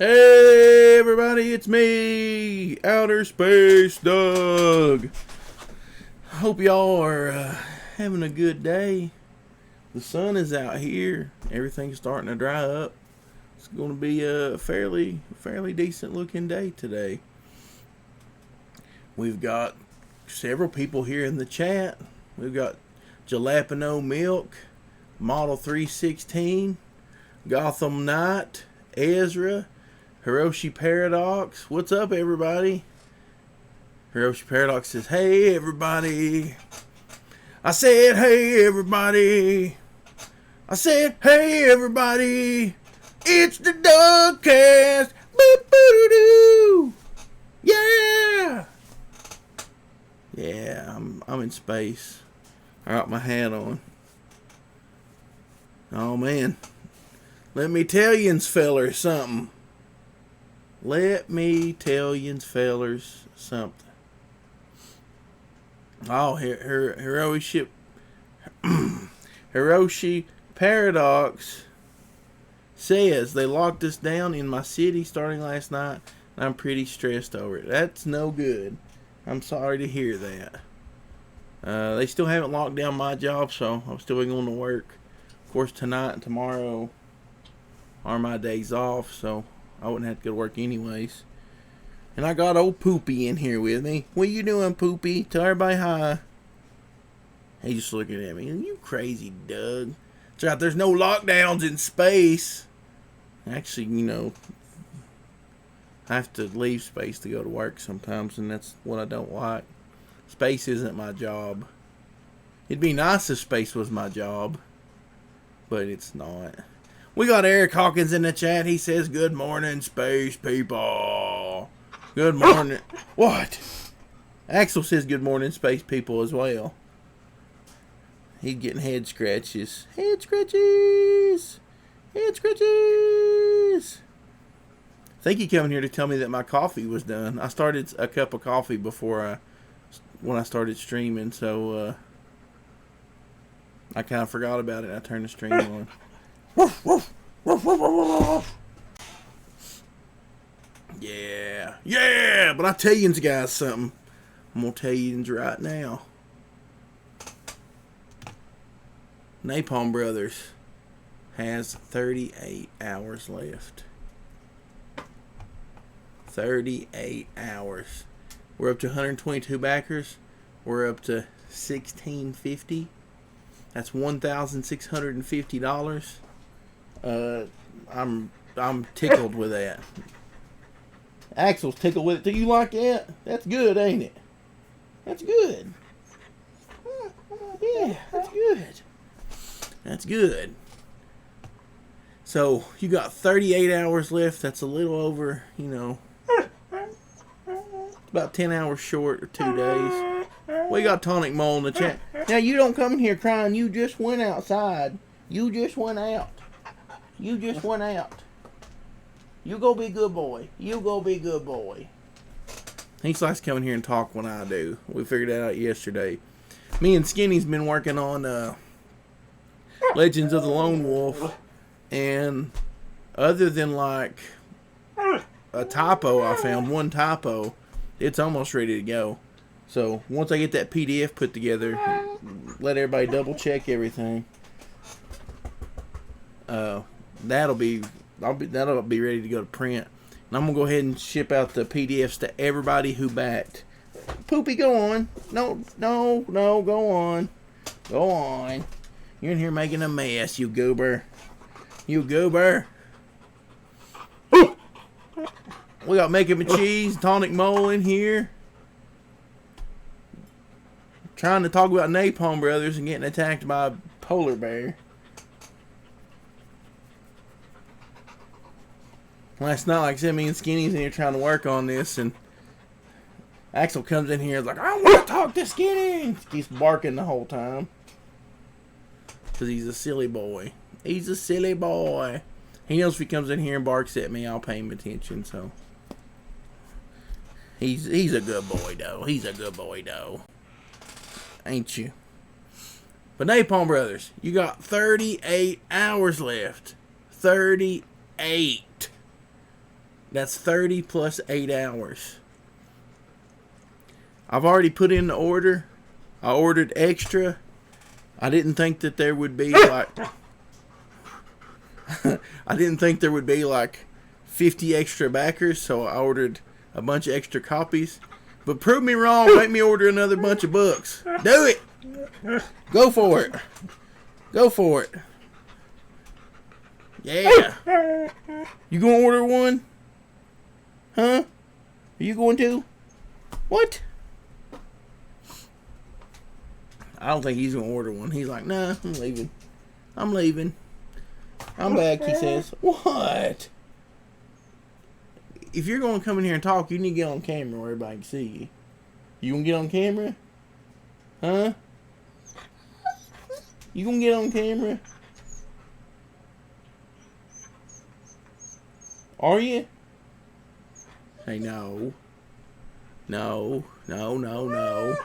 Hey everybody, it's me, Outer Space Doug. Hope y'all are having a good day. The sun is out here. Everything's starting to dry up. It's going to be a fairly decent looking day today. We've got several people here in the chat. We've got Jalapeno Milk, Model 316, Gotham Knight, Ezra, Hiroshi Paradox. What's up, everybody? Hiroshi Paradox says, hey, everybody. I said, hey, everybody. I said, hey, everybody. It's the dUgCaSt. Boop-boop-doo-doo. Yeah. Yeah, I'm in space. I got my hat on. Oh, man. Let me tell yous fellers something. Let me tell yous fellers something. Oh, Hiroshi Paradox says they locked us down in my city starting last night, and I'm pretty stressed over it. That's no good. I'm sorry to hear that. They still haven't locked down my job, so I'm still going to work. Of course, tonight and tomorrow are my days off, so I wouldn't have to go to work anyways. And I got old Poopy in here with me. What you doing, Poopy? Tell everybody hi. He's just looking at me. You crazy, Doug. It's right, there's no lockdowns in space. Actually, you know, I have to leave space to go to work sometimes, and that's what I don't like. Space isn't my job. It'd be nice if space was my job, but it's not. We got Eric Hawkins in the chat. He says, good morning, space people. Good morning. What? Axel says, good morning, space people as well. He's getting head scratches. Head scratches. Head scratches. I think he came here to tell me that my coffee was done. I started a cup of coffee when I started streaming, so I kind of forgot about it. I turned the stream on. Yeah, but I tell you guys something. I'm gonna tell you right now. Napalm Brothers has 38 hours left. 38 hours. We're up to 122 backers. We're up to $1,650. That's $1,650. I'm tickled with that. Axel's tickled with it. Do you like that? That's good, ain't it? That's good. Yeah, that's good. That's good. So, you got 38 hours left. That's a little over, you know, about 10 hours short or 2 days. We got Tonic Mole in the chat. Now, you don't come in here crying. You just went outside. You just went out. You just went out. You go be good boy. You go be good boy. He likes coming here and talk when I do. We figured that out yesterday. Me and Skinny's been working on Legends of the Lone Wolf. And other than like a typo I found, one typo, it's almost ready to go. So once I get that PDF put together, let everybody double check everything. That'll be ready to go to print. And I'm gonna go ahead and ship out the PDFs to everybody who backed. Poopy, go on. No, go on. Go on. You're in here making a mess, you goober. You goober. We got Making Me Cheese, Tonic Mole in here. Trying to talk about Napalm Brothers and getting attacked by a polar bear. Last night, like I said, me and Skinny's in here trying to work on this, and Axel comes in here and is like, I want to talk to Skinny. He's barking the whole time. Because he's a silly boy. He's a silly boy. He knows if he comes in here and barks at me, I'll pay him attention, so. He's a good boy, though. He's a good boy, though. Ain't you? But Napalm Brothers, you got 38 hours left. 38. That's 30 plus 8 hours. I've already put in the order. I ordered extra. I didn't think that there would be like I didn't think there would be like 50 extra backers, so I ordered a bunch of extra copies. But prove me wrong, make me order another bunch of books. Do it. Go for it. Go for it. Yeah. You gonna order one? Huh? Are you going to? What? I don't think he's gonna order one. He's like, nah, I'm leaving. I'm leaving. I'm back, he says. What? If you're gonna come in here and talk, you need to get on camera where everybody can see you. You gonna get on camera? Huh? You gonna get on camera? Are you? Hey, no. No. No, no, no.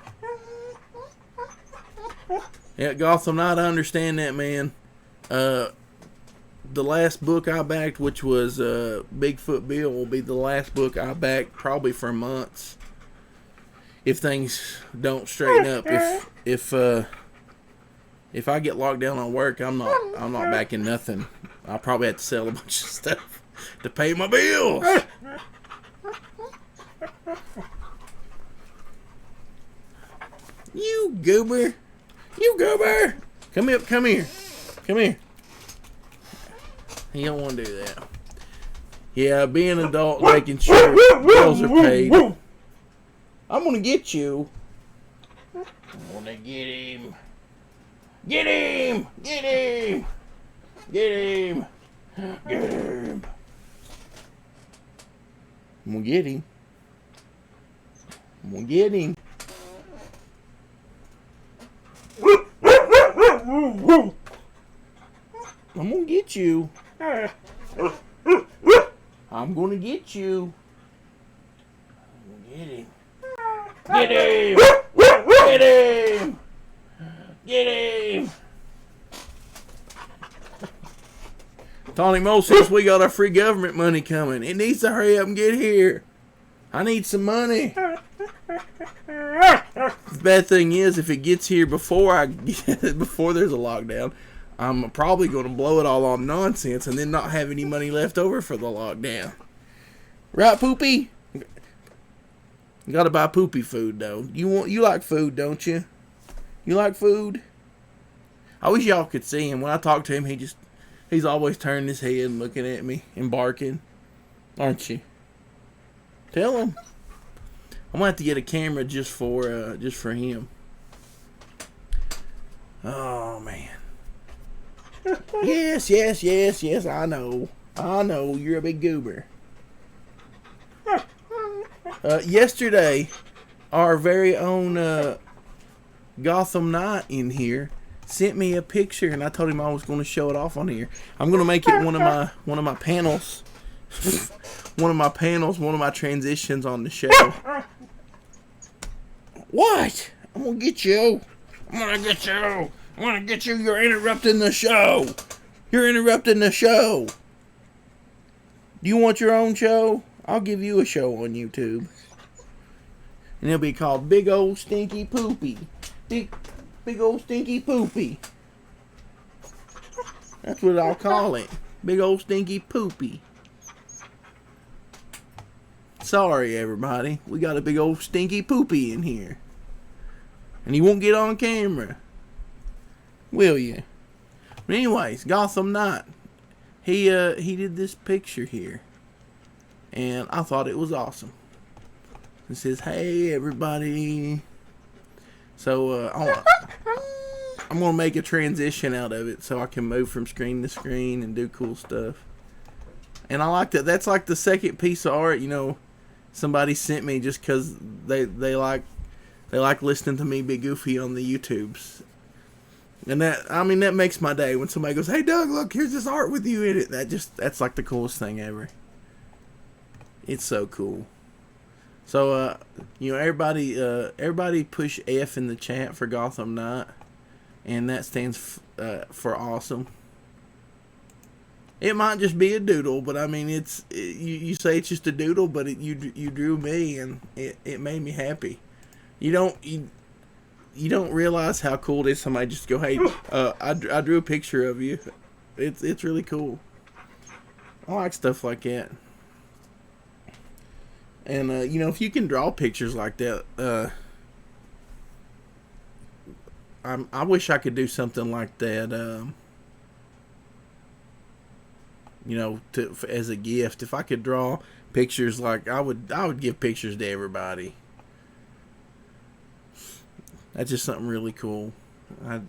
Yeah, Gotham Knight, I understand that, man. The last book I backed, which was Bigfoot Bill, will be the last book I backed probably for months. If things don't straighten up. If I get locked down on work, I'm not backing nothing. I'll probably have to sell a bunch of stuff to pay my bills. You goober. You goober. Come here. Come here. Come here. You don't want to do that. Yeah, being an adult, making sure bills are paid. I'm going to get you. I'm going to get him. Get him. Get him. Get him. Get him. I'm going to get him. I'm going to get him. I'm going to get you. I'm going to get you. I'm going to get him. Get him. Get him. Get him. Tony Mo says we got our free government money coming. It needs to hurry up and get here. I need some money. The bad thing is, if it gets here before before there's a lockdown, I'm probably going to blow it all on nonsense and then not have any money left over for the lockdown. Right, Poopy? You gotta buy Poopy food though. You like food, don't you? You like food? I wish y'all could see him. When I talk to him, he's always turning his head and looking at me and barking. Aren't you? Tell him. I'm gonna have to get a camera just for him. Oh man. Yes, I know. You're a big goober. Yesterday, our very own Gotham Knight in here sent me a picture, and I told him I was going to show it off on here. I'm going to make it one of my panels, one of my transitions on the show. What? I'm gonna get you. I'm gonna get you. I'm gonna get you. You're interrupting the show. You're interrupting the show. Do you want your own show? I'll give you a show on YouTube. And it'll be called Big Old Stinky Poopy. Big Old Stinky Poopy. That's what I'll call it. Big Old Stinky Poopy. Sorry, everybody. We got a big old stinky poopy in here. And he won't get on camera. Will you? But anyways, Gotham Knight. He did this picture here. And I thought it was awesome. It says, hey, everybody. So, I'm going to make a transition out of it so I can move from screen to screen and do cool stuff. And I like that. That's like the second piece of art, somebody sent me just because they like listening to me be goofy on the YouTubes. And that makes my day when somebody goes, hey Doug, look, here's this art with you in it. That's like the coolest thing ever. It's so cool. So everybody push F in the chat for Gotham Knight, and that stands for awesome. It might just be a doodle, but I mean, you say it's just a doodle, but you drew me, and it made me happy. You don't realize how cool it is. Somebody just go, hey, I drew a picture of you. It's really cool. I like stuff like that. And if you can draw pictures like that, I wish I could do something like that. As a gift, if I could draw pictures, like I would give pictures to everybody. That's just something really cool.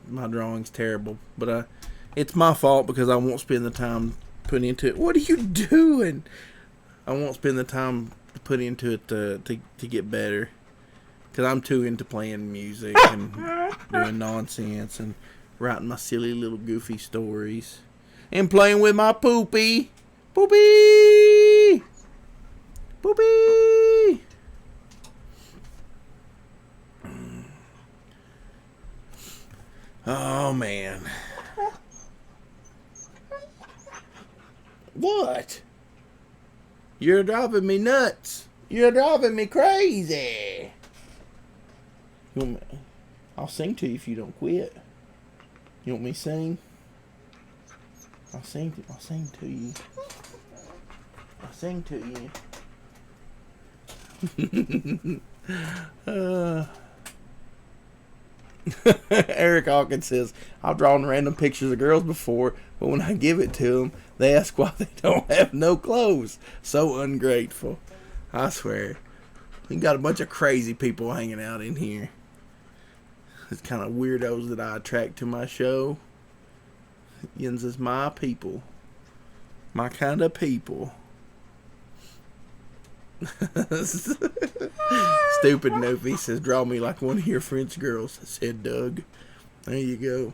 My drawing's terrible, but it's my fault because I won't spend the time putting into it. What are you doing? I won't spend the time to put into it to get better, because I'm too into playing music and doing nonsense and writing my silly little goofy stories and playing with my poopy. Poopy! Poopy! Oh, man. What? You're driving me nuts. You're driving me crazy. I'll sing to you if you don't quit. You want me to sing? I'll sing to you. I'll sing to you. Eric Hawkins says, I've drawn random pictures of girls before, but when I give it to them, they ask why they don't have no clothes. So ungrateful. I swear. We got a bunch of crazy people hanging out in here. It's kind of weirdos that I attract to my show. Yins is my people. My kind of people. Stupid Novi says, draw me like one of your French girls, said Doug. There you go.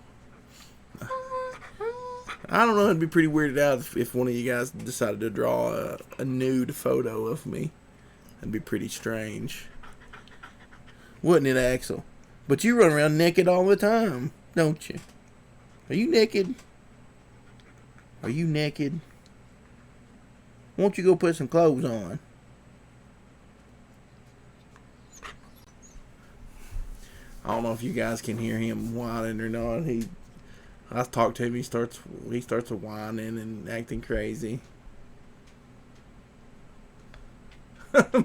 I don't know, it'd be pretty weirded out if one of you guys decided to draw a nude photo of me. That'd be pretty strange. Wouldn't it, Axel? But you run around naked all the time, don't you? Are you naked? Are you naked? Won't you go put some clothes on? I don't know if you guys can hear him whining or not. I talk to him, he starts whining and acting crazy.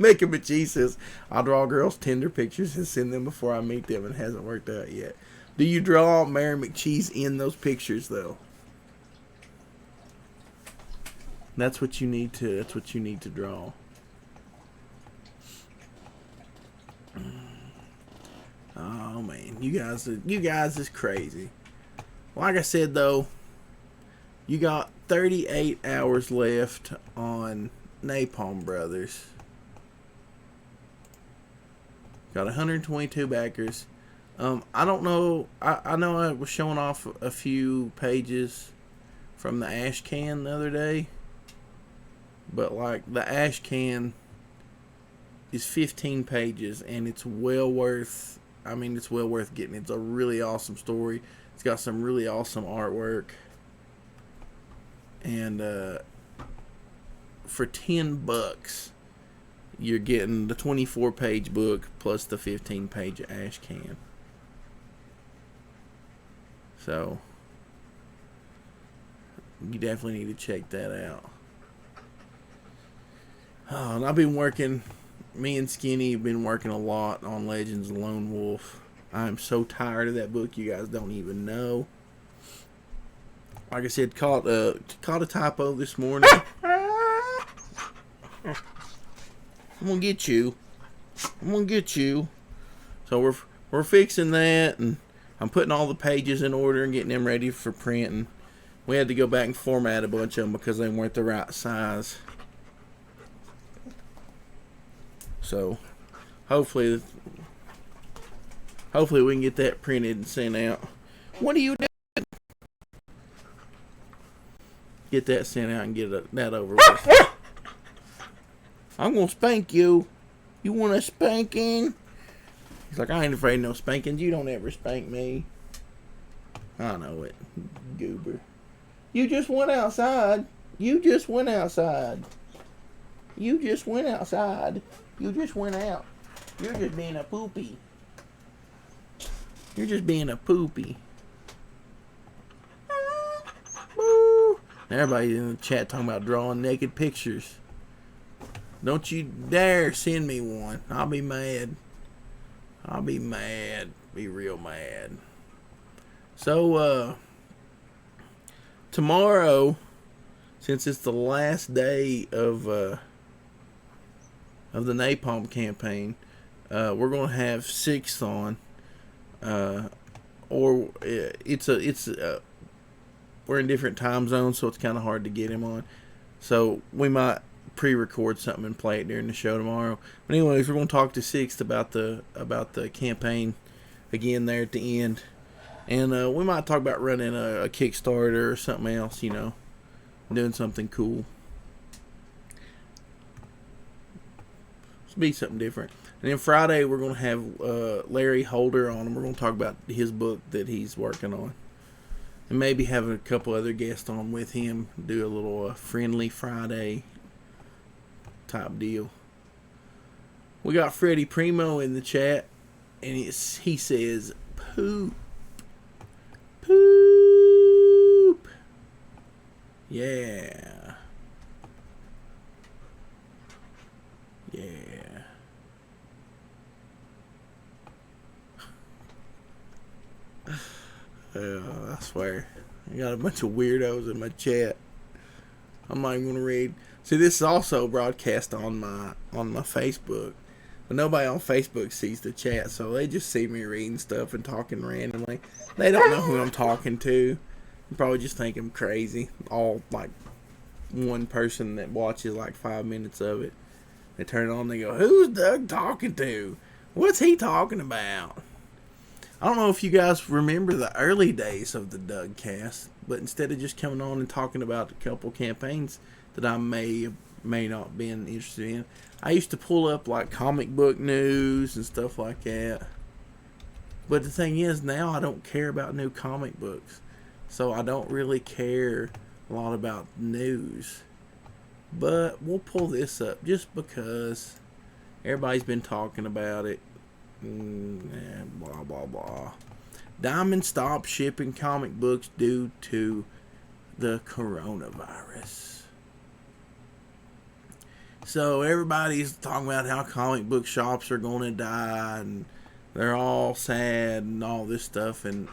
Making McGee says, I'll draw girls' Tinder pictures and send them before I meet them, and it hasn't worked out yet. Do you draw Mary McCheese in those pictures though? That's what you need to draw. Oh man, you guys is crazy. Like I said though, you got 38 hours left on Napalm Brothers. Got 122 backers. I don't know. I know I was showing off a few pages from the ash can the other day, but like the ash can is 15 pages and it's well worth. I mean, it's well worth getting. It's a really awesome story. It's got some really awesome artwork. And for $10, you're getting the 24-page book plus the 15-page ash can. So, you definitely need to check that out. Oh, and I've been working... Me and Skinny have been working a lot on Legends of Lone Wolf. I'm so tired of that book, you guys don't even know. Like I said, caught a typo this morning. I'm gonna get you. So we're fixing that, and I'm putting all the pages in order and getting them ready for print. And we had to go back and format a bunch of them because they weren't the right size. So, hopefully we can get that printed and sent out. What are you doing? Get that sent out and get that over with. I'm gonna spank you. You want a spanking? He's like, I ain't afraid of no spankings. You don't ever spank me. I know it, goober. You just went outside. You just went outside. You just went outside. You just went out. You're just being a poopy. You're just being a poopy. Woo. Everybody in the chat talking about drawing naked pictures. Don't you dare send me one. I'll be mad. I'll be mad. Be real mad. So, tomorrow, since it's the last day of the napalm campaign, we're gonna have Sixth on, or we're in different time zones, so it's kind of hard to get him on. So we might pre-record something and play it during the show tomorrow. But anyways, we're gonna talk to Sixth about the campaign again there at the end. And we might talk about running a Kickstarter or something else, you know. Doing something cool. It'll be something different. And then Friday, we're going to have Larry Holder on, and we're going to talk about his book that he's working on. And maybe have a couple other guests on with him. Do a little friendly Friday type deal. We got Freddie Primo in the chat, and he says, poop. Poop. Yeah. Yeah. I swear. I got a bunch of weirdos in my chat. I'm not even going to read. See, this is also broadcast on my Facebook. But nobody on Facebook sees the chat, so they just see me reading stuff and talking randomly. They don't know who I'm talking to. They probably just think I'm crazy. All like one person that watches like 5 minutes of it. They turn it on and they go, who's Doug talking to? What's he talking about? I don't know if you guys remember the early days of the dUgCaSt, but instead of just coming on and talking about a couple campaigns that I may not been interested in, I used to pull up like comic book news and stuff like that. But the thing is, now I don't care about new comic books, so I don't really care a lot about news. But we'll pull this up just because everybody's been talking about it. Blah blah blah. Diamond stopped shipping comic books due to the coronavirus. So everybody's talking about how comic book shops are going to die and they're all sad and all this stuff, and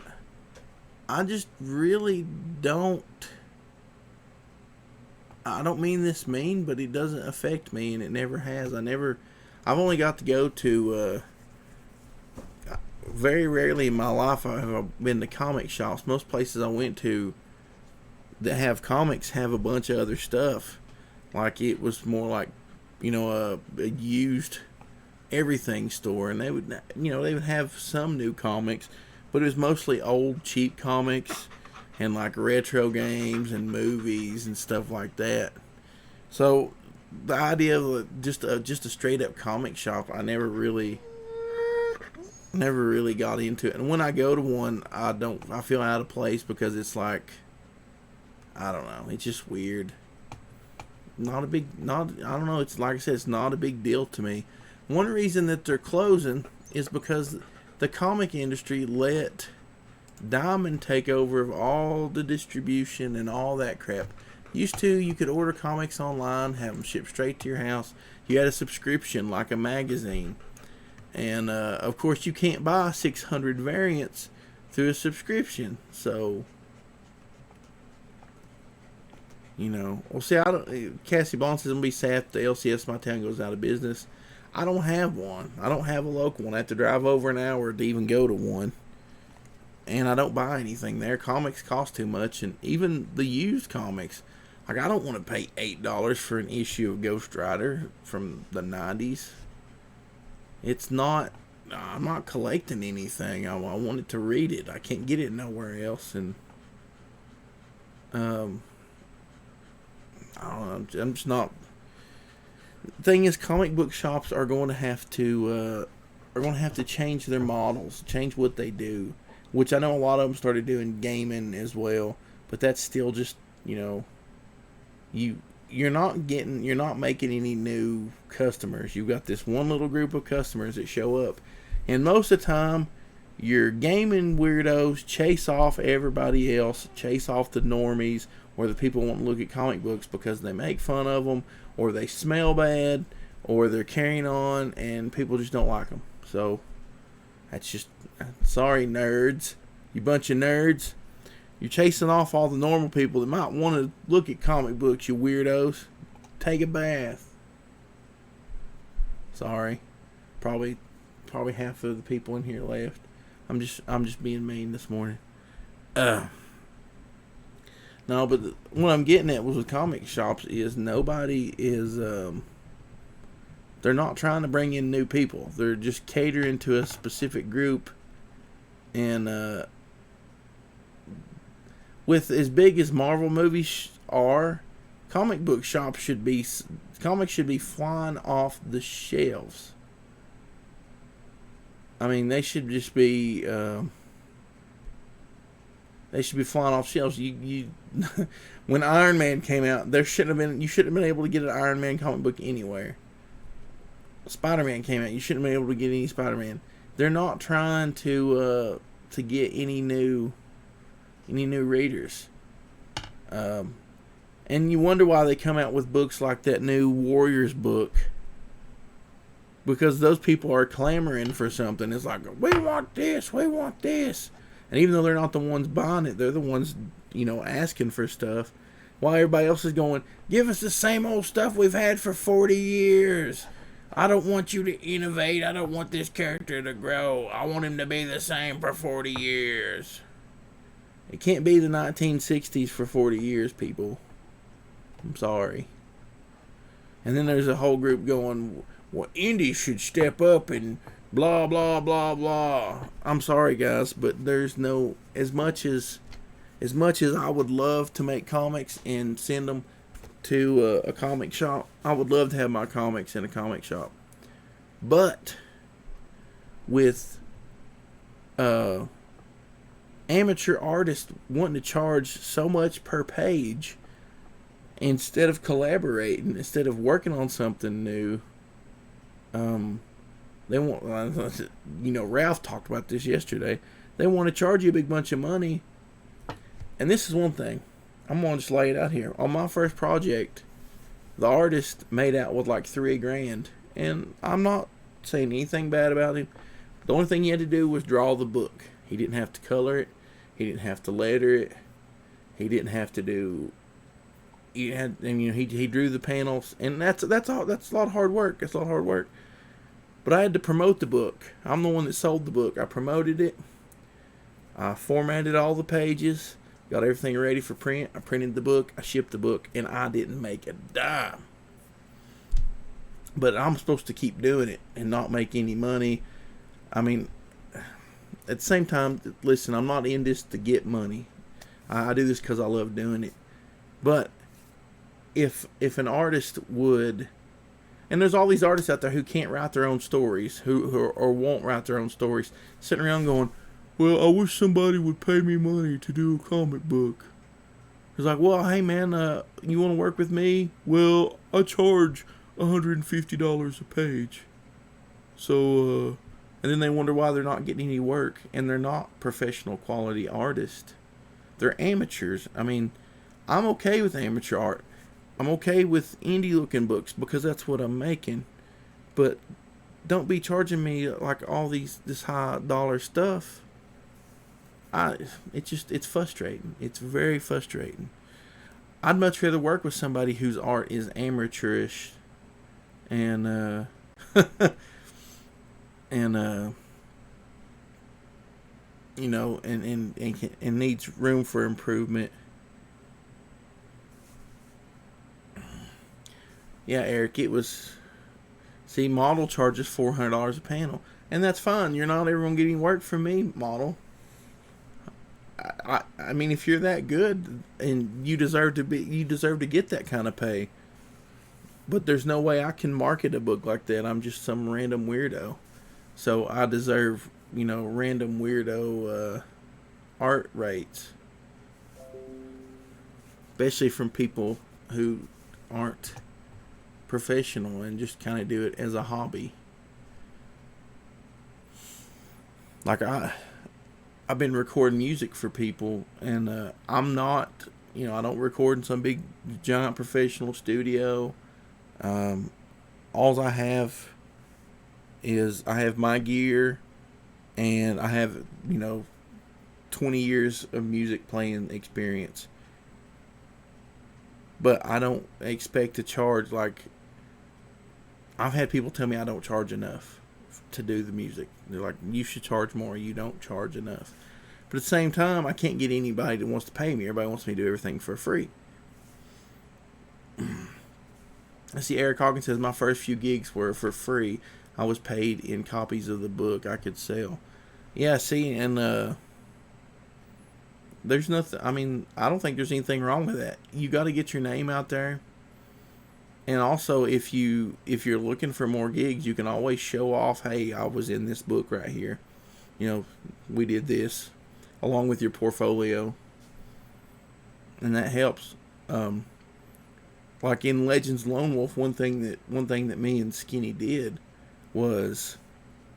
I just really don't. I don't mean this mean, but it doesn't affect me, and it never has. I've only got to go to very rarely in my life I've been to comic shops. Most places I went to that have comics have a bunch of other stuff. Like it was more like, you know, a used everything store, and they would have some new comics, but it was mostly old cheap comics and like retro games and movies and stuff like that. So the idea of just a straight up comic shop, I never really got into it. And when I go to one, I feel out of place because it's like, I don't know, it's just weird. I don't know, it's like I said, it's not a big deal to me. One reason that they're closing is because the comic industry let Diamond take over of all the distribution and all that crap. Used to, you could order comics online, have them shipped straight to your house. You had a subscription like a magazine. And, of course, you can't buy 600 variants through a subscription. So, you know. Well, see, Cassie Bond says I'm going to be sad if the LCS my town goes out of business. I don't have one. I don't have a local one. I have to drive over an hour to even go to one. And I don't buy anything there. Comics cost too much. And even the used comics. Like, I don't want to pay $8 for an issue of Ghost Rider from the 90s. It's not, I'm not collecting anything. I wanted to read it. I can't get it nowhere else. And, I don't know. I'm just not. The thing is, comic book shops are going to have to change their models, change what they do. Which I know a lot of them started doing gaming as well. But that's still just, you you're not making any new customers. You've got this one little group of customers that show up, and most of the time your gaming weirdos chase off everybody else, chase off the normies, or the people want to look at comic books because they make fun of them, or they smell bad, or they're carrying on, and people just don't like them. So that's just, sorry nerds, you bunch of nerds. You're chasing off all the normal people that might want to look at comic books, you weirdos. Take a bath. Sorry. Probably half of the people in here left. I'm just being mean this morning. No, but what I'm getting at with comic shops is nobody is they're not trying to bring in new people. They're just catering to a specific group, and with as big as Marvel movies are, comic book shops comics should be flying off the shelves. I mean, they should just be flying off shelves. You when Iron Man came out, you should have been able to get an Iron Man comic book anywhere. Spider-Man came out, you shouldn't have been able to get any Spider-Man. They're not trying to get any new readers. And you wonder why they come out with books like that new Warriors book. Because those people are clamoring for something. It's like, we want this, we want this. And even though they're not the ones buying it, they're the ones, asking for stuff. While everybody else is going, give us the same old stuff we've had for 40 years. I don't want you to innovate. I don't want this character to grow. I want him to be the same for 40 years. It can't be the 1960s for 40 years, people. I'm sorry. And then there's a whole group going, well, indie should step up and blah, blah, blah, blah. I'm sorry, guys, but there's no... As much as I would love to make comics and send them to a comic shop, I would love to have my comics in a comic shop. But with amateur artists wanting to charge so much per page instead of collaborating, instead of working on something new, they want, Ralph talked about this yesterday. They want to charge you a big bunch of money. And this is one thing. I'm going to just lay it out here. On my first project, the artist made out with like $3,000. And I'm not saying anything bad about him. The only thing he had to do was draw the book. He didn't have to color it. He didn't have to letter it. He didn't have to do... He drew the panels. And that's a lot of hard work. That's a lot of hard work. But I had to promote the book. I'm the one that sold the book. I promoted it. I formatted all the pages. Got everything ready for print. I printed the book. I shipped the book. And I didn't make a dime. But I'm supposed to keep doing it and not make any money. I mean, at the same time, listen, I'm not in this to get money. I do this because I love doing it. But if an artist would... And there's all these artists out there who can't write their own stories, who won't write their own stories, sitting around going, well, I wish somebody would pay me money to do a comic book. It's like, well, hey man, you want to work with me? Well, I charge $150 a page. So, and then they wonder why they're not getting any work, and they're not professional quality artists. They're amateurs. I mean, I'm okay with amateur art. I'm okay with indie looking books because that's what I'm making. But don't be charging me like all this high dollar stuff. It's frustrating. It's very frustrating. I'd much rather work with somebody whose art is amateurish and and needs room for improvement. Yeah, Eric, it was... See, Model charges $400 a panel. And that's fine. You're not ever going to get any work from me, Model. I mean, if you're that good, and you deserve to get that kind of pay. But there's no way I can market a book like that. I'm just some random weirdo. So I deserve, random weirdo art rates. Especially from people who aren't professional and just kind of do it as a hobby. Like I've been recording music for people, and I'm not, I don't record in some big giant professional studio. All I have is I have my gear, and I have 20 years of music playing experience. But I don't expect to charge, like, I've had people tell me I don't charge enough to do the music. They're like, you should charge more. You don't charge enough. But at the same time, I can't get anybody that wants to pay me. Everybody wants me to do everything for free. I see Eric Hawkins says my first few gigs were for free. I was paid in copies of the book I could sell. Yeah, see, and there's nothing. I mean, I don't think there's anything wrong with that. You got to get your name out there. And also, if you're looking for more gigs, you can always show off, hey, I was in this book right here. We did this, along with your portfolio, and that helps. Like in Legends Lone Wolf, one thing that me and Skinny did was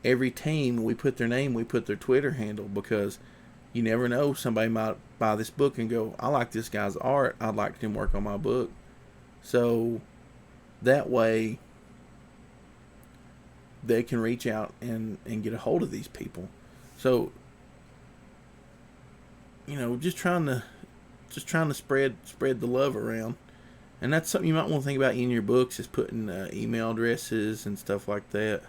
every team we put their name, we put their Twitter handle, because you never know, somebody might buy this book and go, I like this guy's art, I'd like him to work on my book. So that way they can reach out and get a hold of these people. So just trying to spread the love around. And that's something you might want to think about in your books, is putting email addresses and stuff like that.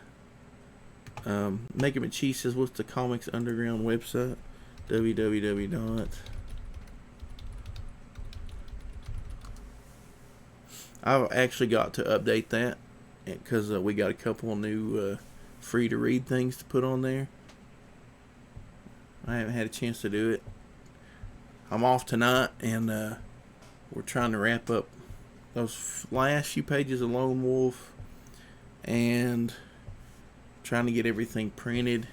Make It Cheese says, what's the Comics Underground website? www. I've actually got to update that because we got a couple of new free to read things to put on there. I haven't had a chance to do it. I'm off tonight, and we're trying to wrap up those last few pages of Lone Wolf and trying to get everything printed.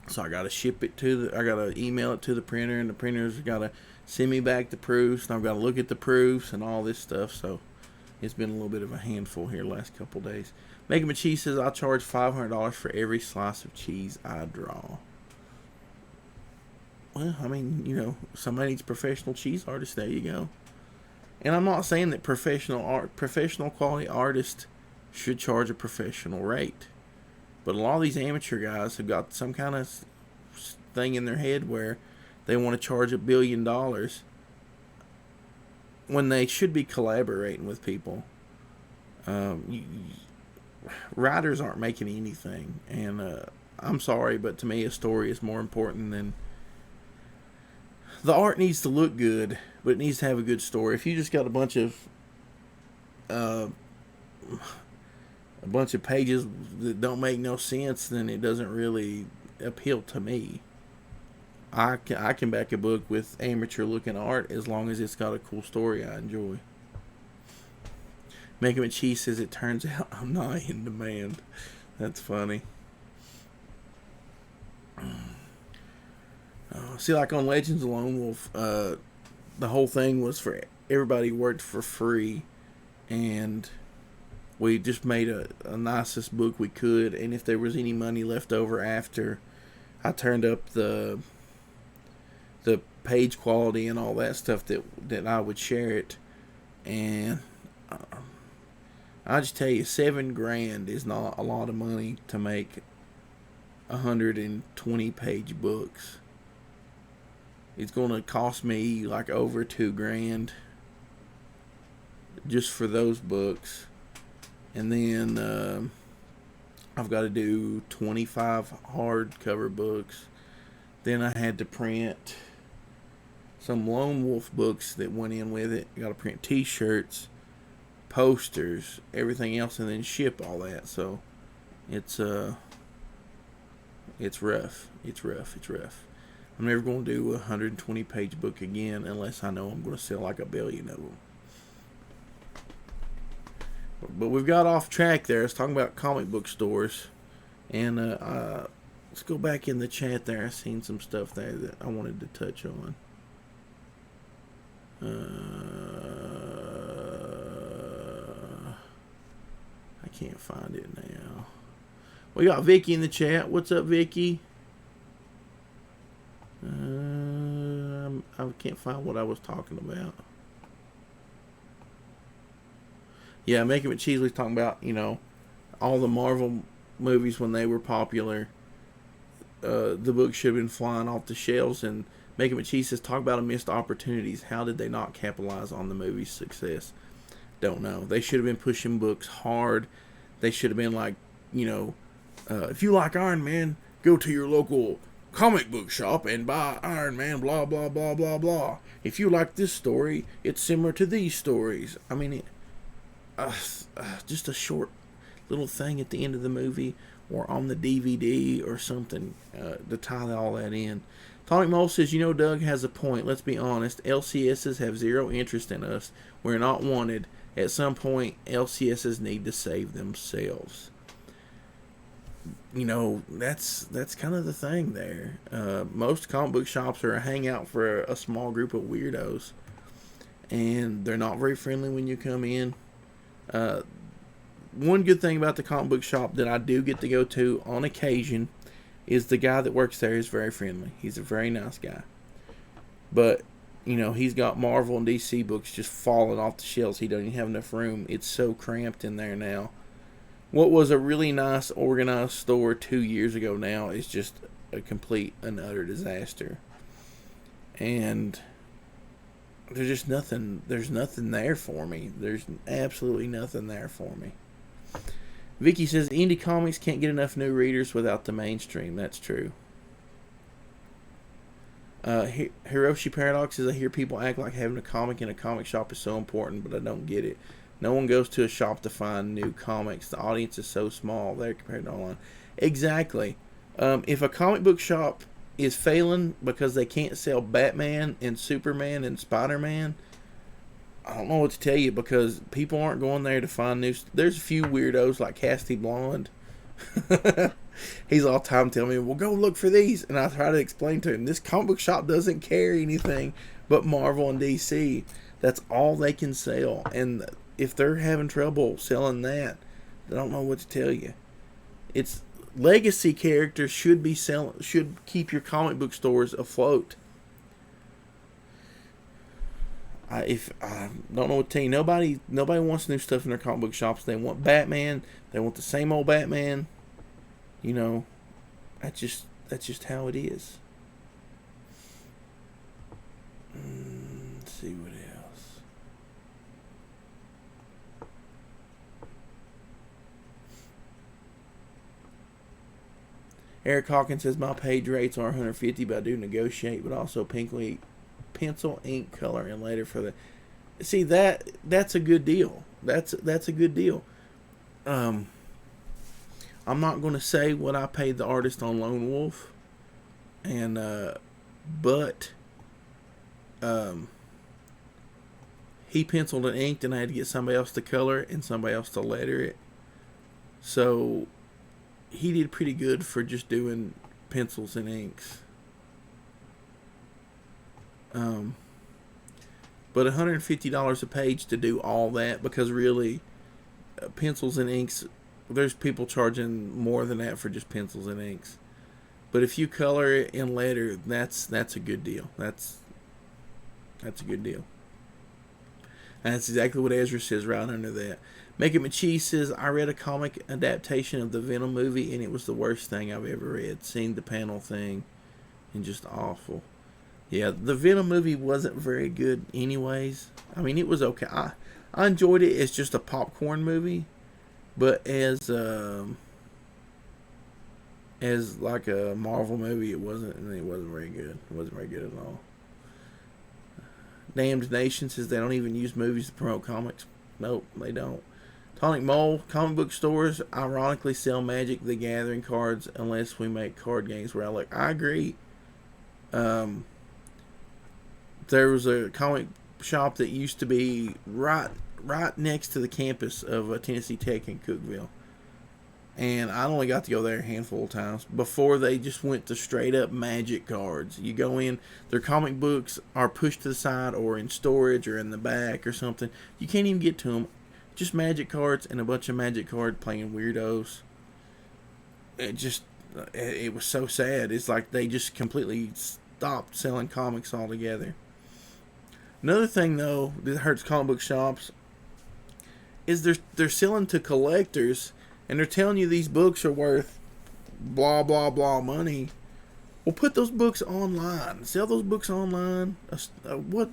So I got to ship it I got to email it to the printer, and the printer's got to send me back the proofs, and I've got to look at the proofs and all this stuff. So it's been a little bit of a handful here the last couple days. Megan Cheese says, I'll charge $500 for every slice of cheese I draw. Well, I mean, somebody needs a professional cheese artist. There you go. And I'm not saying that professional quality artists should charge a professional rate. But a lot of these amateur guys have got some kind of thing in their head where they want to charge $1 billion when they should be collaborating with people. Writers aren't making anything. And I'm sorry, but to me a story is more important than... The art needs to look good, but it needs to have a good story. If you just got a bunch of pages that don't make no sense, then it doesn't really appeal to me. I can back a book with amateur looking art as long as it's got a cool story I enjoy. Megan McChee says, it turns out I'm not in demand. That's funny. See, like on Legends of Lone Wolf, the whole thing was for everybody worked for free, and we just made a nicest book we could. And if there was any money left over after, I turned up the page quality and all that stuff that I would share it. And I just tell you, $7,000 is not a lot of money to make 120 page books. It's going to cost me like over $2,000 just for those books. And then I've got to do 25 hardcover books. Then I had to print some Lone Wolf books that went in with it. I got to print t-shirts, posters, everything else, and then ship all that. So it's rough. It's rough. I'm never going to do a 120 page book again unless I know I'm going to sell like 1 billion of them. But we've got off track there. It's talking about comic book stores. And let's go back in the chat there. I've seen some stuff there that I wanted to touch on. can't find it now. We got Vicky in the chat. What's up, Vicky? I can't find what I was talking about. Yeah, Making It Cheese was talking about, you know, all the Marvel movies when they were popular. The book should have been flying off the shelves, and Making It Cheese says, talk about missed opportunities. How did they not capitalize on the movie's success? Don't know. They should have been pushing books hard. They should have been like, you know, if you like Iron Man, go to your local comic book shop and buy Iron Man, blah, blah, blah, blah, blah. If you like this story, it's similar to these stories. I mean, just a short little thing at the end of the movie or on the DVD or something to tie all that in. Tonic Mole says, you know, Doug has a point. Let's be honest. LCSs have zero interest in us. We're not wanted. At some point, LCSs need to save themselves. You know, that's kind of the thing there. Most comic book shops are a hangout for a small group of weirdos. And they're not very friendly when you come in. One good thing about the comic book shop that I do get to go to on occasion is the guy that works there is very friendly. He's a very nice guy. But, you know, he's got Marvel and DC books just falling off the shelves. He doesn't even have enough room. It's so cramped in there now. What was a really nice, organized store 2 years ago now is just a complete and utter disaster. And there's just nothing, there's nothing there for me. There's absolutely nothing there for me. Vicky says, indie comics can't get enough new readers without the mainstream. That's true. Hiroshi Paradox says, I hear people act like having a comic in a comic shop is so important, but I don't get it. No one goes to a shop to find new comics. The audience is so small there compared to online. Exactly. If a comic book shop is failing because they can't sell Batman and Superman and Spider-Man, I don't know what to tell you, because people aren't going there to find new... There's a few weirdos like Casty Blonde. He's all the time telling me, well, go look for these. And I try to explain to him, this comic book shop doesn't carry anything but Marvel and DC. That's all they can sell. And if they're having trouble selling that, I don't know what to tell you. It's legacy characters should keep your comic book stores afloat. I don't know what to tell you. Nobody wants new stuff in their comic book shops. They want Batman. They want the same old Batman. You know, that's just how it is. Let's see what else. Eric Hawkins says, my page rates are $150, but I do negotiate, but also pencil, ink, color, and later for the... See, that's a good deal. That's a good deal. I'm not going to say what I paid the artist on Lone Wolf, and but he penciled and inked, and I had to get somebody else to color it and somebody else to letter it. So he did pretty good for just doing pencils and inks. But $150 a page to do all that, because really, pencils and inks, there's people charging more than that for just pencils and inks. But if you color it in letter, that's a good deal. That's a good deal. And that's exactly what Ezra says right under that. Making Me Cheese says, I read a comic adaptation of the Venom movie, and it was the worst thing I've ever read. Seeing the panel thing, and just awful. Yeah, the Venom movie wasn't very good anyways. I mean, it was okay. I enjoyed it as just a popcorn movie, but as like a Marvel movie, it wasn't very good. It wasn't very good at all. Damned Nation says they don't even use movies to promote comics. Nope, they don't. Tonic Mole, comic book stores ironically sell Magic the Gathering cards unless we make card games where I look. I agree. There was a comic shop that used to be right next to the campus of Tennessee Tech in Cookeville. And I only got to go there a handful of times before they just went to straight up Magic cards. You go in, their comic books are pushed to the side or in storage or in the back or something. You can't even get to them. just magic cards and a bunch of magic card playing weirdos. It was so sad. It's like they just completely stopped selling comics altogether. Another thing though that hurts comic book shops is they're selling to collectors, and they're telling you these books are worth blah blah blah money. Well, put those books online. Sell those books online. What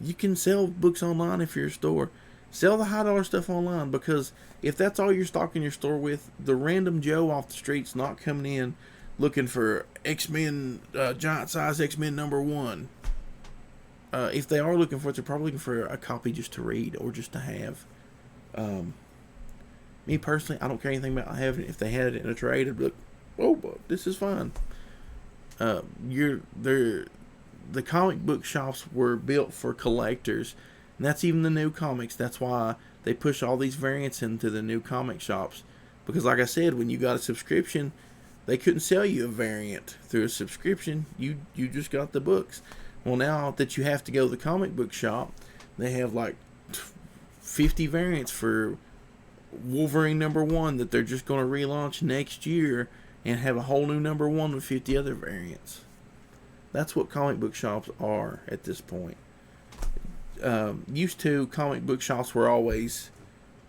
you can sell books online if you're a store. Sell the high-dollar stuff online, because if that's all you're stocking your store with, the random Joe off the street's not coming in looking for X-Men, giant size X-Men #1. If they are looking for it, they're probably looking for a copy just to read or just to have. Me personally, I don't care anything about having it. If they had it in a trade, I'd be like, oh, this is fine. The comic book shops were built for collectors. And that's even the new comics. That's why they push all these variants into the new comic shops. Because like I said, when you got a subscription, they couldn't sell you a variant through a subscription. You just got the books. Well, now that you have to go to the comic book shop, they have like 50 variants for Wolverine #1 that they're just going to relaunch next year and have a whole new #1 with 50 other variants. That's what comic book shops are at this point. Used to, comic book shops were always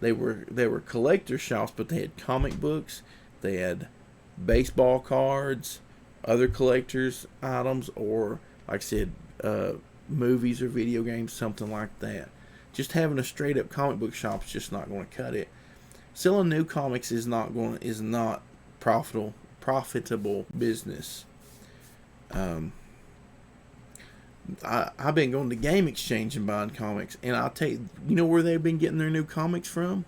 they were collector shops, but they had comic books, they had baseball cards, other collectors items, or like I said, movies or video games, something like that. Just having a straight up comic book shop is just not going to cut it. Selling new comics is not profitable business. I've been going to Game Exchange and buying comics, and I'll tell you, you know where they've been getting their new comics from?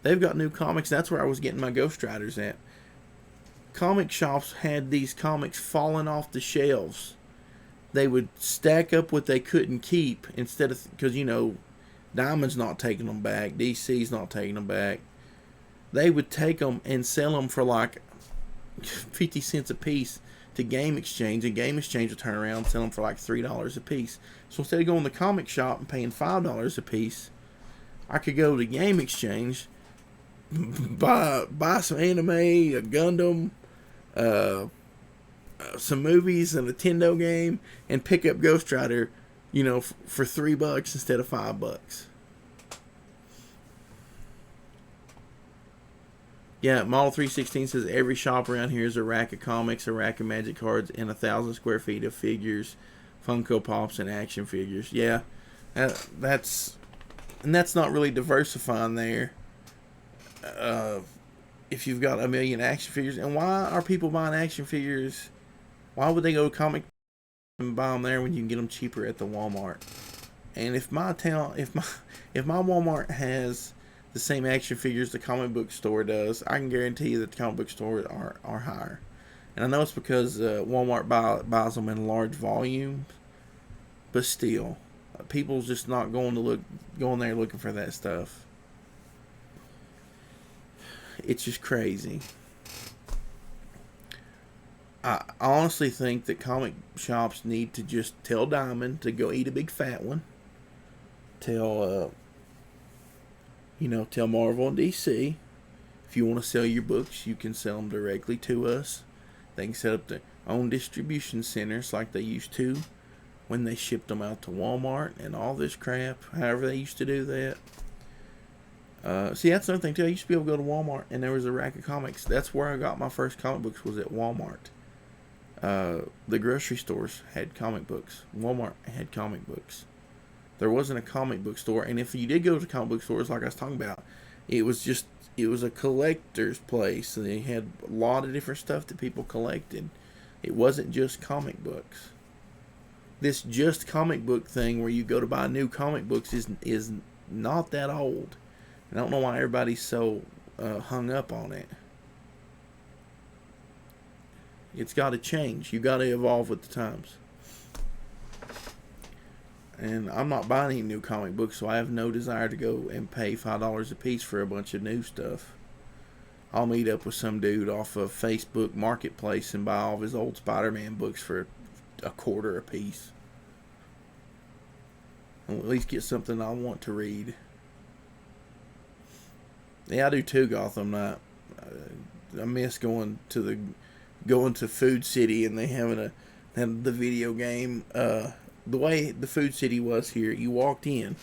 They've got new comics. That's where I was getting my Ghost Riders at. Comic shops had these comics falling off the shelves. They would stack up what they couldn't keep, instead of, because Diamond's not taking them back, DC's not taking them back. They would take them and sell them for like 50 cents a piece to Game Exchange, and Game Exchange would turn around and sell them for like $3 a piece. So instead of going to the comic shop and paying $5 a piece, I could go to Game Exchange, buy some anime, a Gundam, some movies, a Nintendo game, and pick up Ghost Rider, for $3 instead of $5. Yeah, Model 316 says every shop around here is a rack of comics, a rack of magic cards, and 1,000 square feet of figures, Funko Pops, and action figures. Yeah, that's not really diversifying there. If you've got 1 million action figures, and why are people buying action figures? Why would they go to comic and buy them there when you can get them cheaper at the Walmart? And if my Walmart has the same action figures the comic book store does, I can guarantee you that the comic book stores are higher. And I know it's because Walmart buys them in large volumes, but still, people's just not going there looking for that stuff. It's just crazy. I honestly think that comic shops need to just tell Diamond to go eat a big fat one. Tell Marvel and DC, if you want to sell your books, you can sell them directly to us. They can set up their own distribution centers like they used to when they shipped them out to Walmart and all this crap, however they used to do that. See, that's another thing too. I used to be able to go to Walmart and there was a rack of comics. That's where I got my first comic books, was at Walmart. The grocery stores had comic books. Walmart had comic books. There wasn't a comic book store, and if you did go to comic book stores, like I was talking about, it was a collector's place. So they had a lot of different stuff that people collected. It wasn't just comic books. This just comic book thing where you go to buy new comic books is not that old. And I don't know why everybody's so hung up on it. It's got to change. You got to evolve with the times. And I'm not buying any new comic books, so I have no desire to go and pay $5 a piece for a bunch of new stuff. I'll meet up with some dude off of Facebook Marketplace and buy all of his old Spider-Man books for $0.25 a piece. I'll at least get something I want to read. Yeah, I do too, Gotham Knight. I miss going to Food City and they had the video game. The way the Food City was here, you walked in.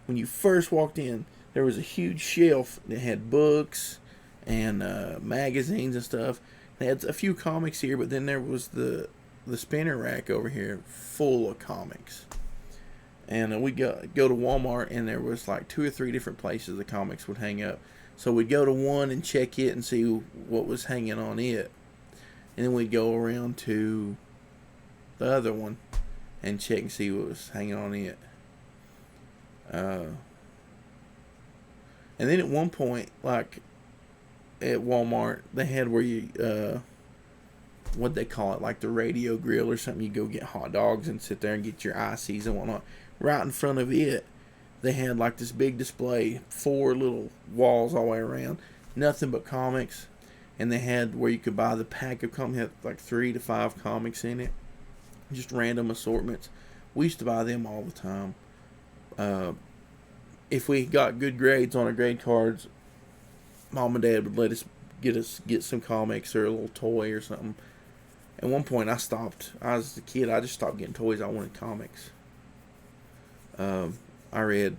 When you first walked in, there was a huge shelf that had books and magazines and stuff. They had a few comics here, but then there was the spinner rack over here full of comics. And we go to Walmart, and there was like 2 or 3 different places the comics would hang up. So we'd go to one and check it and see what was hanging on it. And then we'd go around to the other one and check and see what was hanging on it. And then at one point, like at Walmart, they had where you, what they call it, like the radio grill or something. You go get hot dogs and sit there and get your ices and whatnot. Right in front of it, they had like this big display, 4 little walls all the way around, nothing but comics. And they had where you could buy the pack of comics, had like 3 to 5 comics in it, just random assortments. We used to buy them all the time. If we got good grades on our grade cards, Mom and Dad would let us get some comics or a little toy or something. At one point, I was a kid. I just stopped getting toys. I wanted comics. I read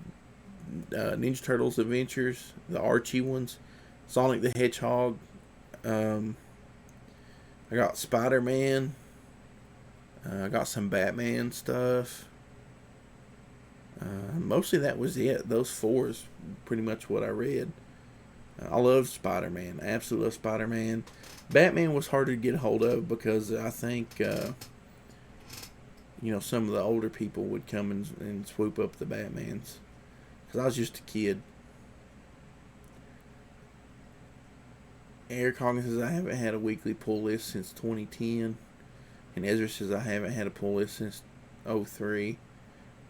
Ninja Turtles Adventures, the Archie ones, Sonic the Hedgehog. I got Spider-Man. I got some Batman stuff. Mostly that was it. Those 4 is pretty much what I read. I love Spider-Man. I absolutely love Spider-Man. Batman was harder to get a hold of because I think, some of the older people would come and swoop up the Batmans. Because I was just a kid. Eric Hawkins says I haven't had a weekly pull list since 2010. And Ezra says I haven't had a pull list since 2003.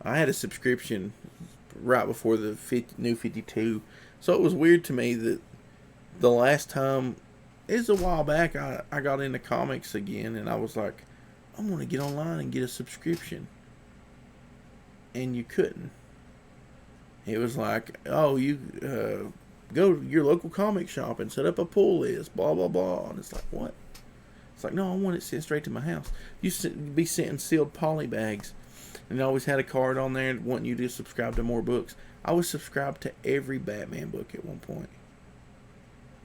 I had a subscription right before the new 52. So it was weird to me that the last time, it was a while back, I got into comics again. And I was like, I'm going to get online and get a subscription. And you couldn't. It was like, oh, you go to your local comic shop and set up a pull list, blah, blah, blah. And it's like, what? It's like, no, I want it sent straight to my house. You used be sent in sealed poly bags. And it always had a card on there wanting you to subscribe to more books. I was subscribed to every Batman book at one point.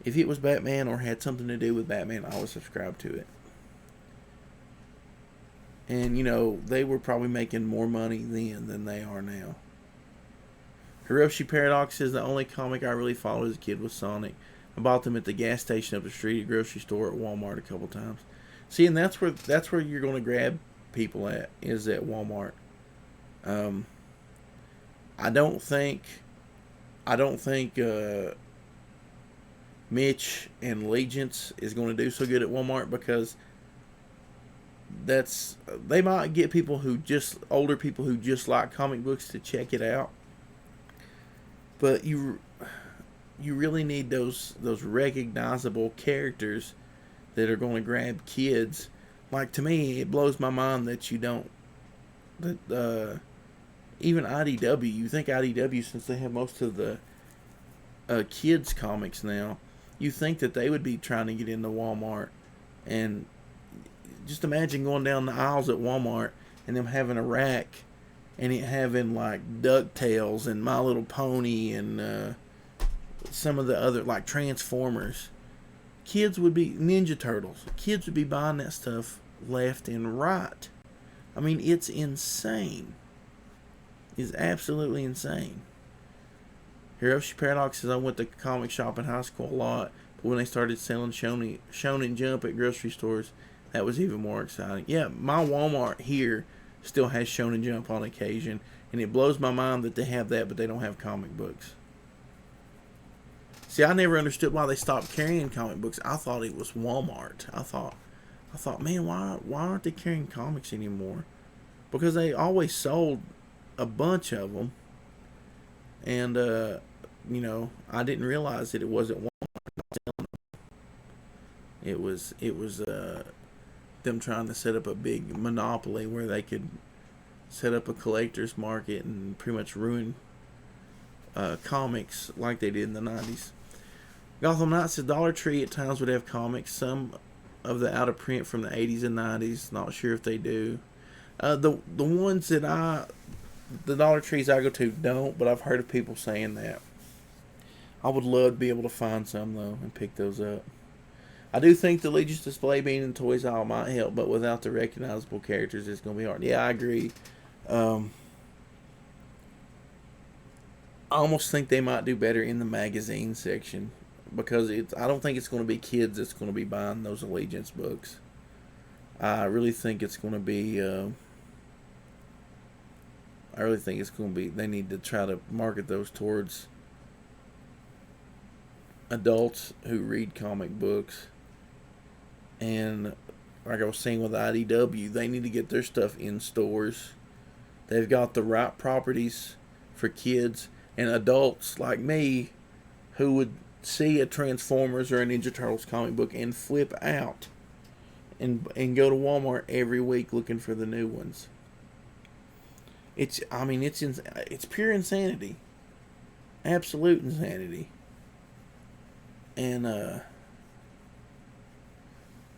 If it was Batman or had something to do with Batman, I was subscribed to it. And, they were probably making more money then than they are now. Hiroshi Paradox says the only comic I really followed as a kid was Sonic. I bought them at the gas station up the street, at grocery store, at Walmart a couple times. See, and that's where you're going to grab people at, is at Walmart. I don't think Mitch and Allegiance is going to do so good at Walmart because they might get older people who just like comic books to check it out. But you really need those recognizable characters that are going to grab kids. Like, to me, it blows my mind that even IDW, you think IDW, since they have most of the kids comics now, you think that they would be trying to get into Walmart. And just imagine going down the aisles at Walmart and them having a rack and it having like DuckTales and My Little Pony and some of the other, like Transformers. Kids would be, Ninja Turtles, kids would be buying that stuff left and right. I mean, it's insane. It's absolutely insane. Hiroshi Paradox says I went to comic shop in high school a lot, but when they started selling Shonen Jump at grocery stores, that was even more exciting. Yeah, my Walmart here still has Shonen Jump on occasion, and it blows my mind that they have that, but they don't have comic books. See, I never understood why they stopped carrying comic books. I thought it was Walmart. I thought, man, why aren't they carrying comics anymore? Because they always sold a bunch of them, and I didn't realize that it wasn't Walmart. It was them trying to set up a big monopoly where they could set up a collector's market and pretty much ruin comics like they did in the 90s. Gotham Knights, the Dollar Tree at times would have comics. Some of the out of print from the 80s and 90s. Not sure if they do. The ones that the Dollar Trees I go to don't, but I've heard of people saying that. I would love to be able to find some though and pick those up. I do think the Legion's display being in the toys aisle might help, but without the recognizable characters, it's going to be hard. Yeah, I agree. Um, I almost think they might do better in the magazine section because I don't think it's going to be kids that's going to be buying those Allegiance books. I really think it's going to be. I really think it's going to be. They need to try to market those towards adults who read comic books. And like I was saying with IDW, they need to get their stuff in stores. They've got the right properties for kids and adults like me who would see a Transformers or a Ninja Turtles comic book and flip out and go to Walmart every week looking for the new ones. It's pure insanity. Absolute insanity. And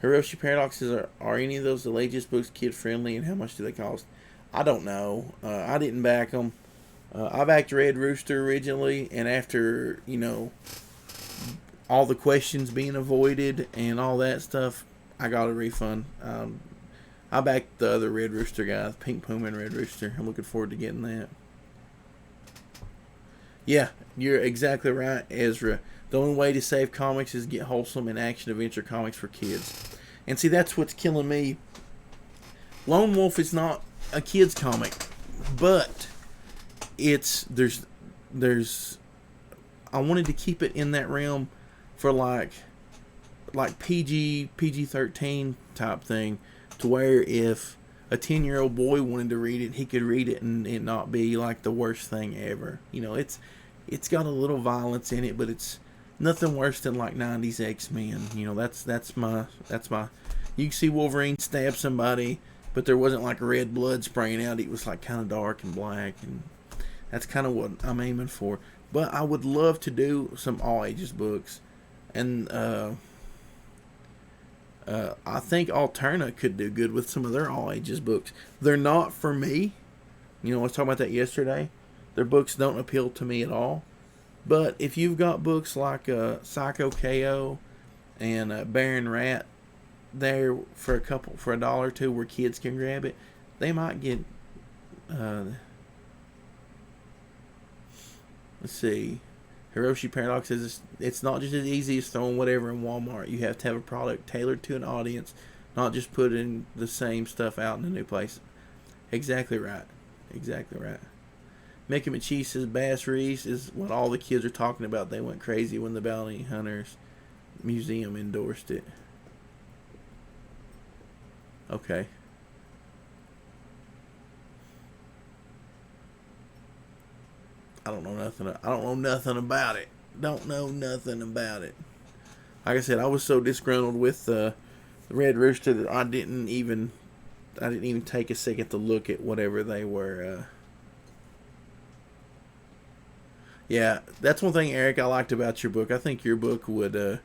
Hiroshi Paradoxes, are any of those Allegiance books kid friendly, and how much do they cost? I don't know. I didn't back them. I backed Red Rooster originally, and after, all the questions being avoided and all that stuff, I got a refund. I backed the other Red Rooster guy, the Pink Puma and Red Rooster. I'm looking forward to getting that. Yeah, you're exactly right, Ezra. The only way to save comics is get wholesome and action adventure comics for kids. And see, that's what's killing me. Lone Wolf is not a kid's comic, but there's I wanted to keep it in that realm for like PG-13 type thing, to where if a 10-year-old boy wanted to read it, he could read it and it not be like the worst thing ever. It's got a little violence in it, but it's nothing worse than like 90s X-Men. That's my. You can see Wolverine stab somebody, but there wasn't like red blood spraying out. It was like kind of dark and black, and that's kind of what I'm aiming for. But I would love to do some all ages books, and I think Alterna could do good with some of their all ages books. They're not for me. I was talking about that yesterday. Their books don't appeal to me at all. But if you've got books like Psycho KO and Baron Rat there for $1 or $2 where kids can grab it, they might get. Let's see. Hiroshi Paradox says it's not just as easy as throwing whatever in Walmart. You have to have a product tailored to an audience, not just putting the same stuff out in a new place. Exactly right. Exactly right. Mickey McChee says Bass Reeves is what all the kids are talking about. They went crazy when the Bounty Hunters Museum endorsed it. Okay. I don't know nothing about it. Don't know nothing about it. Like I said, I was so disgruntled with the Red Rooster that I didn't even take a second to look at whatever they were. Yeah, that's one thing, Eric, I liked about your book. I think your book would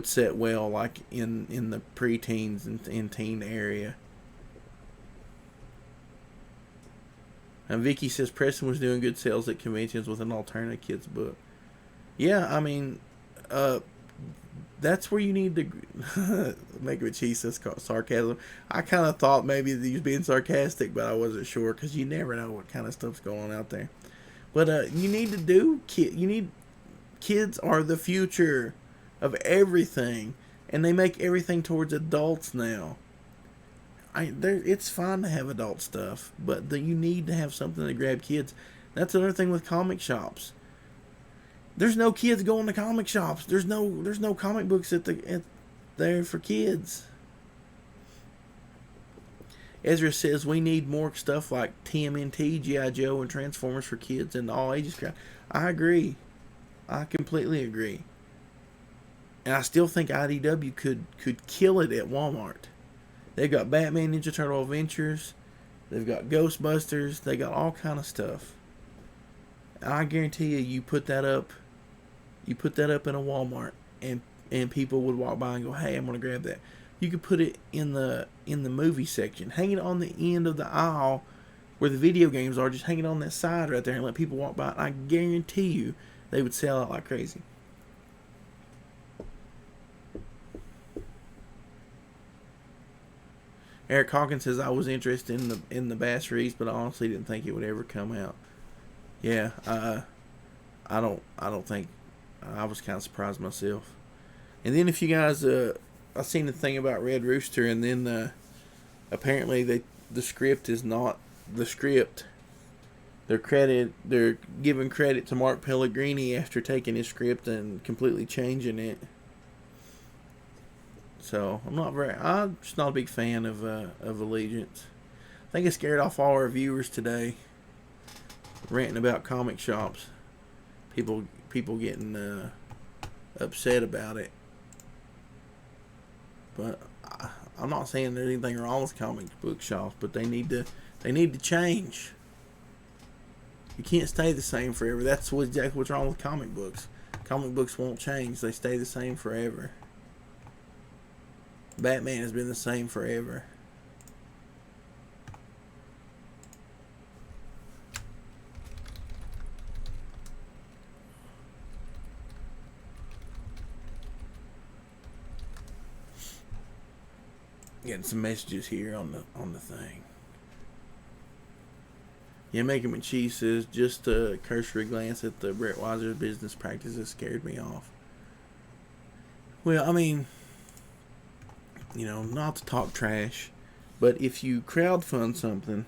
set well, like in the preteens and teen area. And Vicky says Preston was doing good sales at conventions with an Alterna Kids book. Yeah, I mean, that's where you need to make it cheese. That's sarcasm. I kind of thought maybe that he was being sarcastic, but I wasn't sure because you never know what kind of stuff's going on out there. But you need to do kids are the future of everything, and they make everything towards adults now. It's fine to have adult stuff, but you need to have something to grab kids. That's another thing with comic shops. There's no kids going to comic shops. There's no comic books there for kids. Ezra says we need more stuff like TMNT, G.I. Joe, and Transformers for kids and all ages crowd. I agree. I completely agree. And I still think IDW could kill it at Walmart. They've got Batman Ninja Turtle Adventures. They've got Ghostbusters. They got all kind of stuff. And I guarantee you put that up, You put that up in a Walmart, and people would walk by and go, "Hey, I'm gonna grab that." You could put it in the movie section, hang it on the end of the aisle where the video games are. Just hang it on that side right there and let people walk by. I guarantee you, they would sell out like crazy. Eric Hawkins says, I was interested in the Bass Reeves, but I honestly didn't think it would ever come out. Yeah, I don't think, I was kind of surprised myself. And then if you guys, I seen the thing about Red Rooster, and then apparently the script is not the script. They're giving credit to Mark Pellegrini after taking his script and completely changing it. So I'm just not a big fan of Allegiance. I think it scared off all our viewers today, ranting about comic shops. People getting upset about it. But I'm not saying there's anything wrong with comic book shops, but they need to change. You can't stay the same forever. That's exactly what's wrong with comic books. Comic books won't change. They stay the same forever. Batman has been the same forever. Getting some messages here on the thing. Yeah, Making McCheese says, just a cursory glance at the Brett Weiser's business practices scared me off. Well, I mean, not to talk trash, but if you crowdfund something,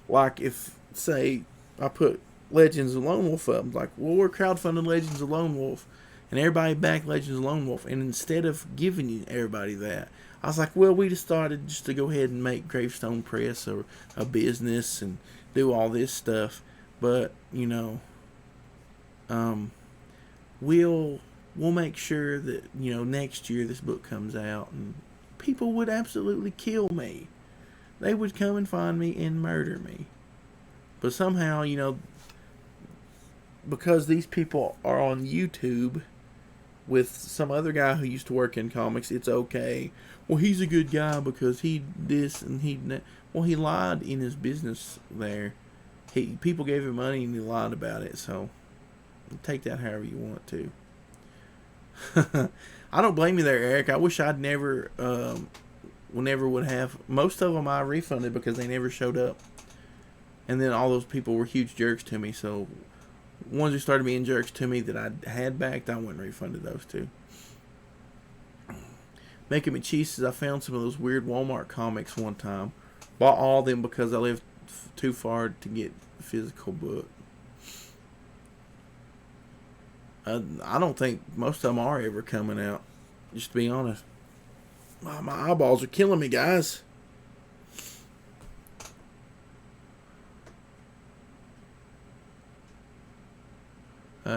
like if, say, I put Legends of Lone Wolf up, like, well, we're crowdfunding Legends of Lone Wolf, and everybody backed Legends of Lone Wolf, and instead of giving everybody that, I was like, well, we decided just to go ahead and make Gravestone Press a business and do all this stuff, but we'll make sure that next year this book comes out, and people would absolutely kill me. They would come and find me and murder me. But somehow, because these people are on YouTube with some other guy who used to work in comics, it's okay. Well, he's a good guy because he this and he that. Well, he lied in his business there. People gave him money and he lied about it. So take that however you want to. I don't blame you there, Eric. I wish I'd never would have. Most of them I refunded because they never showed up. And then all those people were huge jerks to me. So ones who started being jerks to me that I had backed, I went and refunded those too. Making McCheese says, I found some of those weird Walmart comics one time. Bought all of them because I lived too far to get a physical book. I don't think most of them are ever coming out, just to be honest. My eyeballs are killing me, guys.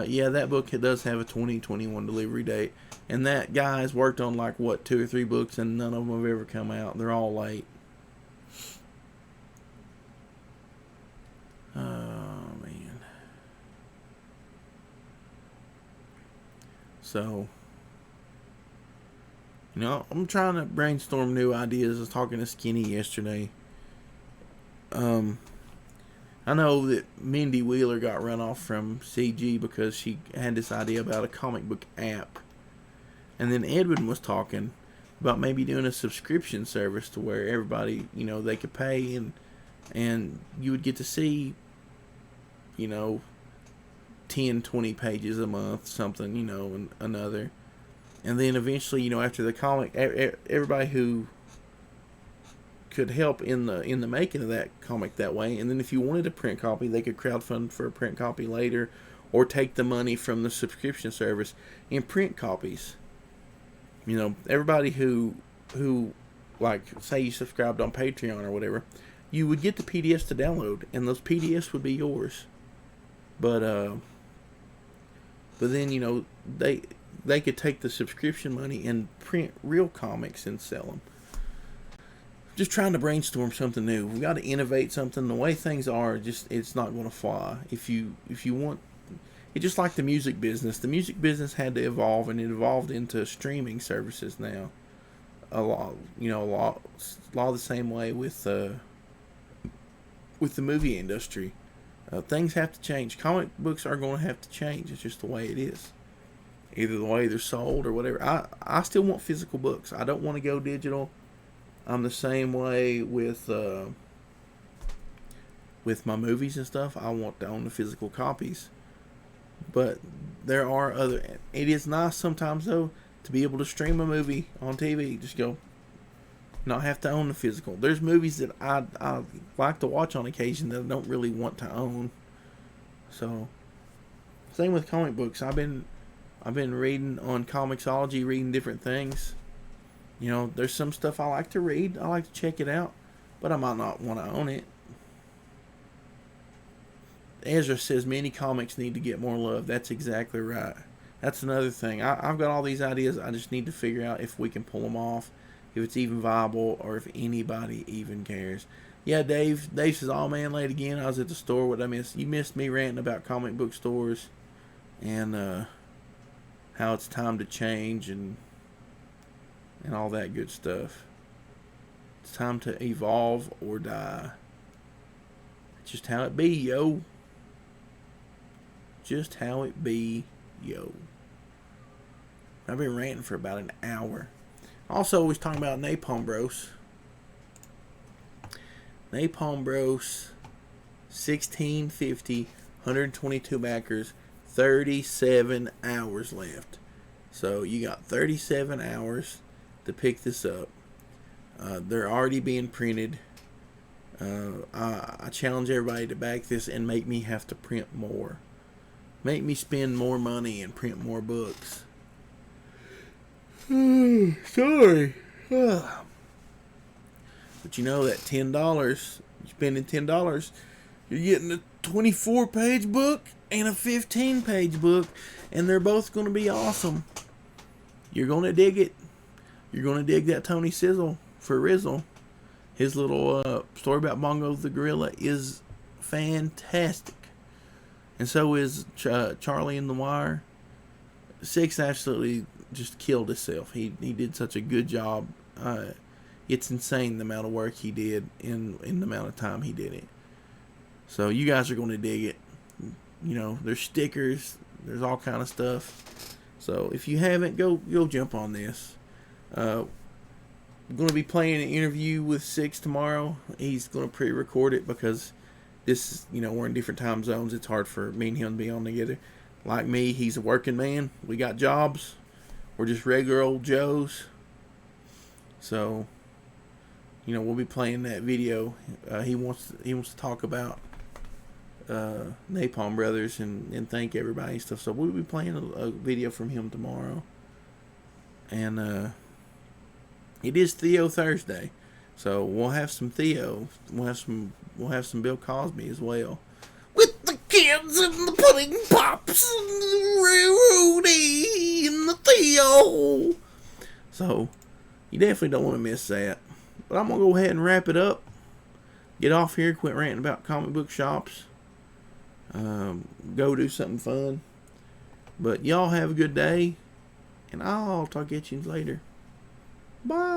Yeah, that book does have a 2021 delivery date. And that guy's worked on 2 or 3 books, and none of them have ever come out. They're all late. Oh, man. So, I'm trying to brainstorm new ideas. I was talking to Skinny yesterday. I know that Mindy Wheeler got run off from CG because she had this idea about a comic book app. And then Edwin was talking about maybe doing a subscription service to where everybody, they could pay and you would get to see, 10, 20 pages a month, something, and another. And then eventually, after the comic, everybody who could help in the making of that comic that way. And then if you wanted a print copy, they could crowdfund for a print copy later, or take the money from the subscription service and print copies. Everybody who say you subscribed on Patreon or whatever, you would get the PDFs to download, and those PDFs would be yours. But then they could take the subscription money and print real comics and sell them. Just trying to brainstorm something new. We got to innovate something. The way things are, it's not going to fly. If you It's just like the music business. The music business had to evolve, and it evolved into streaming services now. A lot of the same way with the movie industry. Things have to change. Comic books are going to have to change. It's just the way it is. Either the way they're sold or whatever. I still want physical books. I don't want to go digital. I'm the same way with my movies and stuff. I want to own the physical copies. But there are other... It is nice sometimes, though, to be able to stream a movie on TV. Just go... Not have to own the physical. There's movies that I like to watch on occasion that I don't really want to own. So... Same with comic books. I've been reading on Comixology, reading different things. You know, there's some stuff I like to read. I like to check it out. But I might not want to own it. Ezra says many comics need to get more love. That's exactly right. That's another thing. I've got all these ideas. I just need to figure out if we can pull them off, if it's even viable, or if anybody even cares. Yeah, Dave says, "Oh man, late again. I was at the store. What I missed? You missed me ranting about comic book stores and how it's time to change and all that good stuff. It's time to evolve or die. It's just how it be, yo. Just how it be, yo." I've been ranting for about an hour. Also, we was talking about Napalm Bros. Napalm Bros, 1650, 122 backers, 37 hours left. So you got 37 hours to pick this up. They're already being printed. I challenge everybody to back this and make me have to print more. Make me spend more money and print more books. Sorry. But you know that $10, you're spending $10, you're getting a 24-page book and a 15-page book, and they're both going to be awesome. You're going to dig it. You're going to dig that Tony Sizzle for Rizzle. His little story about Bongo the Gorilla is fantastic. And so is Charlie in the Wire. Six absolutely just killed himself. He did such a good job. It's insane the amount of work he did in the amount of time he did it. So you guys are going to dig it. You know, there's stickers. There's all kind of stuff. So if you haven't, go jump on this. I'm going to be playing an interview with Six tomorrow. He's going to pre-record it because this, we're in different time zones. It's hard for me and him to be on together. Like me, he's a working man. We got jobs. We're just regular old Joes. So, we'll be playing that video. He wants to talk about Napalm Brothers and thank everybody and stuff. So we'll be playing a video from him tomorrow. And it is Theo Thursday. So we'll have some Theo. We'll have some Bill Cosby as well. With the kids and the pudding pops and the Rudy and the Theo. So you definitely don't want to miss that. But I'm going to go ahead and wrap it up. Get off here. Quit ranting about comic book shops. Go do something fun. But y'all have a good day. And I'll talk at you later. Bye.